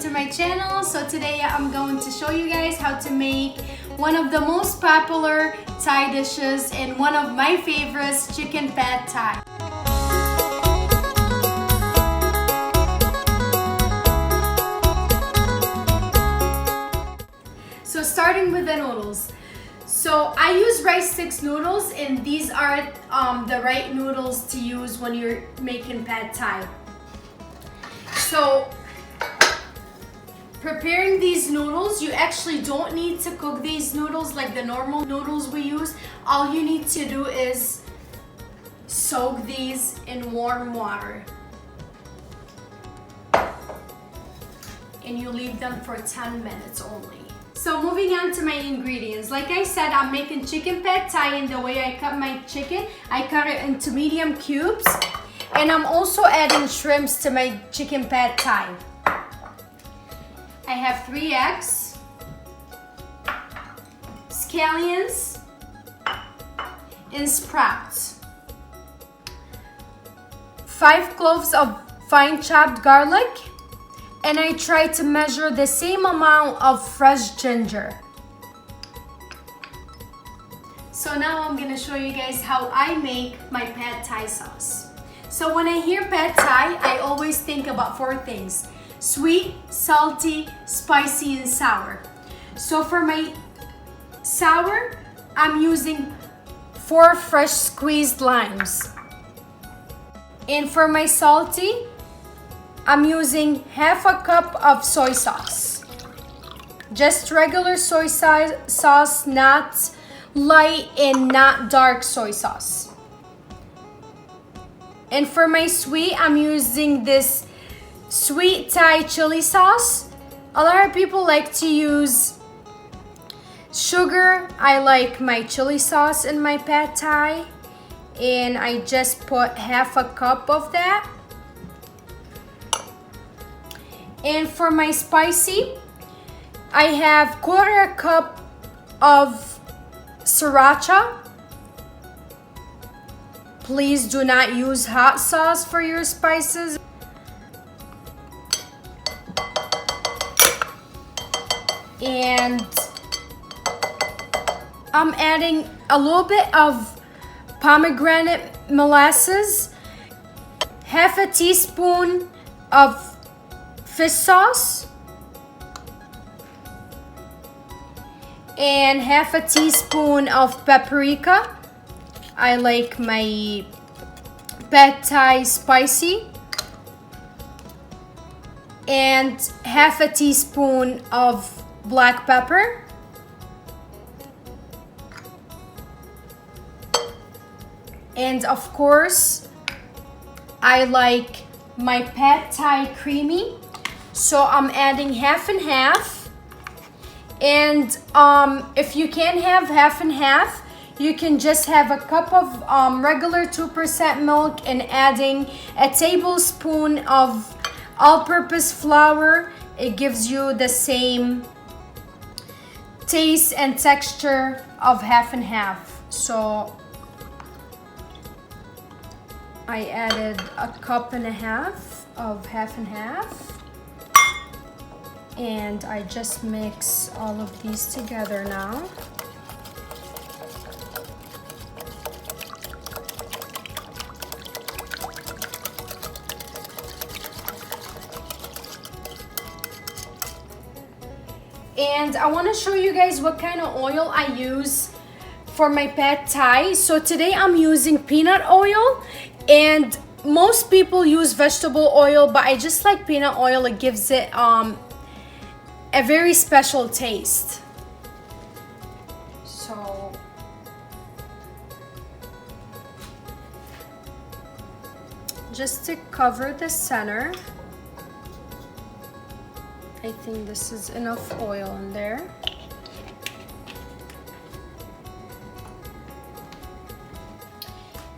welcome to my channel. So today I'm going to show you guys how to make one of the most popular Thai dishes and one of my favorites, chicken pad Thai. So starting with the noodles. So I use rice sticks noodles, and these are the right noodles to use when you're making pad Thai. So preparing these noodles, you actually don't need to cook these noodles like the normal noodles we use. All you need to do is soak these in warm water. And you leave them for 10 minutes only. So moving on to my ingredients. Like I said, I'm making chicken pad Thai, and the way I cut my chicken, I cut it into medium cubes. And I'm also adding shrimps to my chicken pad Thai. I have 3 eggs, scallions, and sprouts, 5 cloves of fine chopped garlic, and I try to measure the same amount of fresh ginger. So now I'm gonna show you guys how I make my pad Thai sauce. So when I hear pad Thai, I always think about 4 things: sweet, salty, spicy, and sour. So for my sour, I'm using 4 fresh squeezed limes. And for my salty, I'm using half a cup of soy sauce. Just regular soy sauce, not light and not dark soy sauce. And for my sweet, I'm using this sweet Thai chili sauce. A lot of people like to use sugar. I like my chili sauce in my pad Thai, and I just put half a cup of that. And for my spicy, I have 1/4 cup of sriracha. Please do not use hot sauce for your spices. And I'm adding a little bit of pomegranate molasses, half a teaspoon of fish sauce, and half a teaspoon of paprika. I like my pad Thai spicy. And half a teaspoon of black pepper. And of course, I like my pad Thai creamy. So I'm adding half and half. And if you can't have half and half, you can just have a cup of regular 2% milk and adding a tablespoon of all-purpose flour. It gives you the same taste and texture of half and half. So I added a cup and a half of half and half. And I just mix all of these together now. And I want to show you guys what kind of oil I use for my pad Thai. So today I'm using peanut oil, and most people use vegetable oil, but I just like peanut oil. It gives it a very special taste. So just to cover the center, I think this is enough oil in there.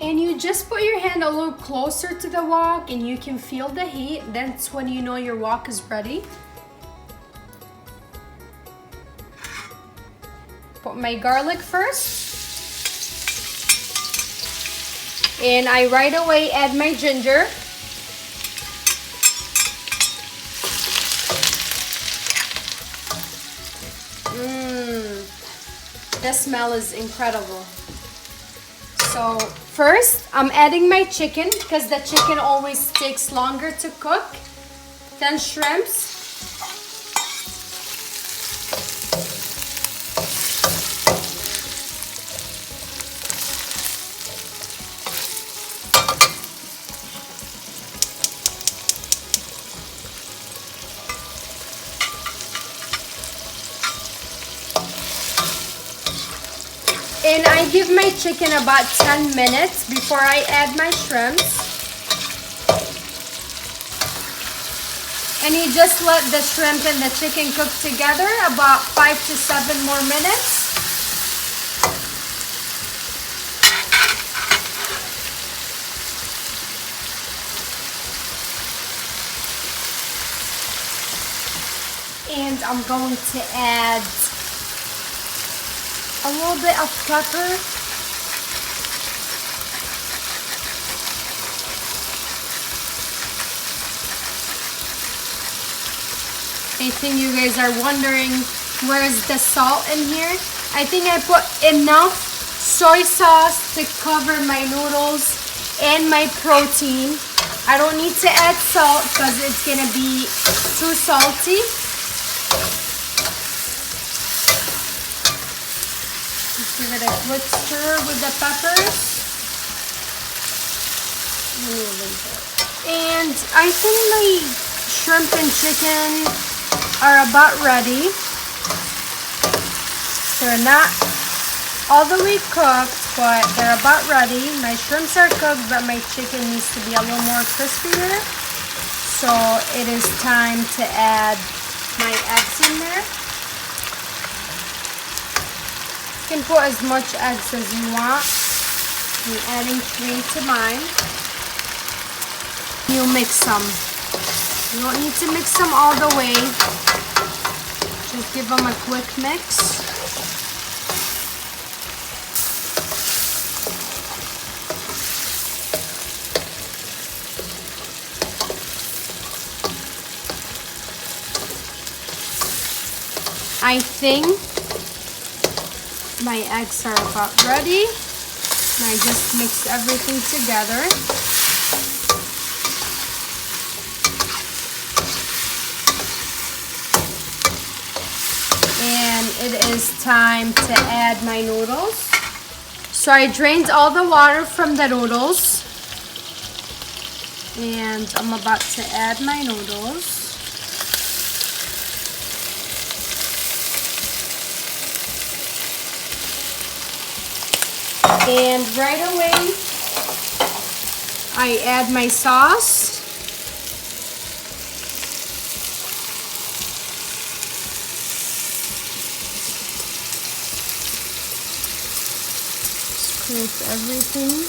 And you just put your hand a little closer to the wok and you can feel the heat. That's when you know your wok is ready. Put my garlic first. And I right away add my ginger. The smell is incredible. So first, I'm adding my chicken because the chicken always takes longer to cook than shrimps. And I give my chicken about 10 minutes before I add my shrimps. And you just let the shrimp and the chicken cook together about 5 to 7 more minutes. And I'm going to add a little bit of pepper. I think you guys are wondering where's the salt in here. I think I put enough soy sauce to cover my noodles and my protein. I don't need to add salt because it's gonna be too salty. Give it a quick stir with the peppers. And I think my shrimp and chicken are about ready. They're not all the way cooked, but they're about ready. My shrimps are cooked, but my chicken needs to be a little more crispier. So it is time to add my eggs in there. You can put as much eggs as you want. I'm adding 3 to mine. You mix them. You don't need to mix them all the way. Just give them a quick mix. I think my eggs are about ready. And I just mix everything together. And it is time to add my noodles. So I drained all the water from the noodles. And I'm about to add my noodles. And right away, I add my sauce. Scrape everything.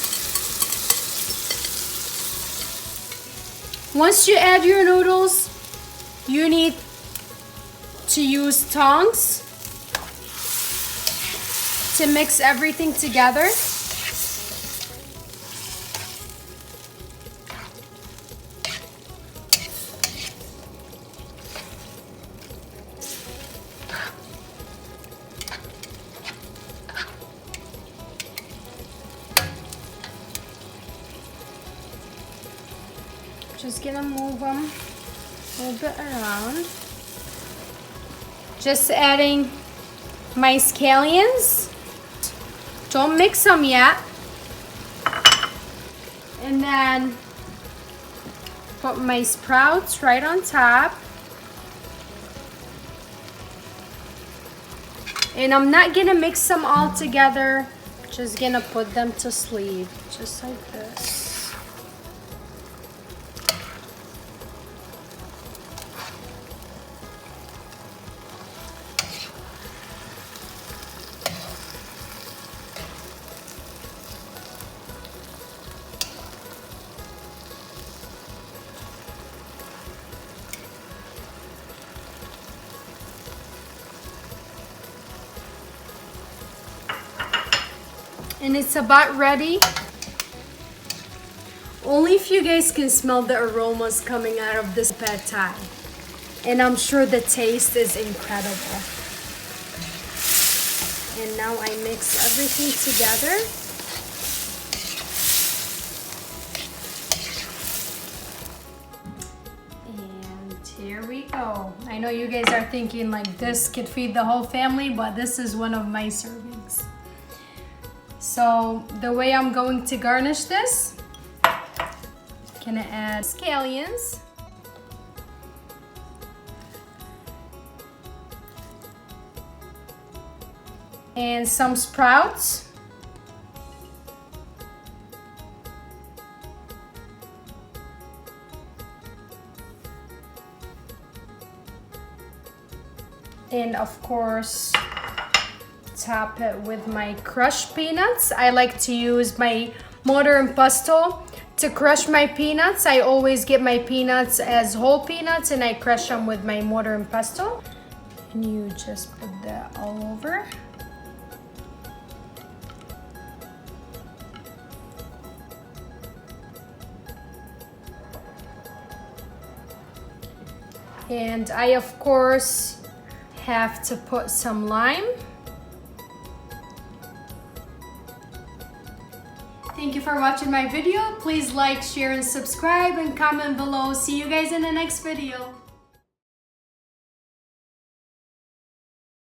Once you add your noodles, you need to use tongs to mix everything together. Just gonna move them a little bit around. Just adding my scallions. Don't mix them yet. And then put my sprouts right on top. And I'm not gonna mix them all together. Just gonna put them to sleep, just like this. And it's about ready. Only if you guys can smell the aromas coming out of this pad thai. And I'm sure the taste is incredible. And now I mix everything together. And here we go. I know you guys are thinking like this could feed the whole family, but this is one of my servings. So the way I'm going to garnish this, gonna add scallions. And some sprouts. And of course, top it with my crushed peanuts. I like to use my mortar and pestle to crush my peanuts. I always get my peanuts as whole peanuts and I crush them with my mortar and pestle. And you just put that all over. And I, of course, have to put some lime. Thank you for watching my video. Please like, share, and subscribe, and comment below. See you guys in the next video.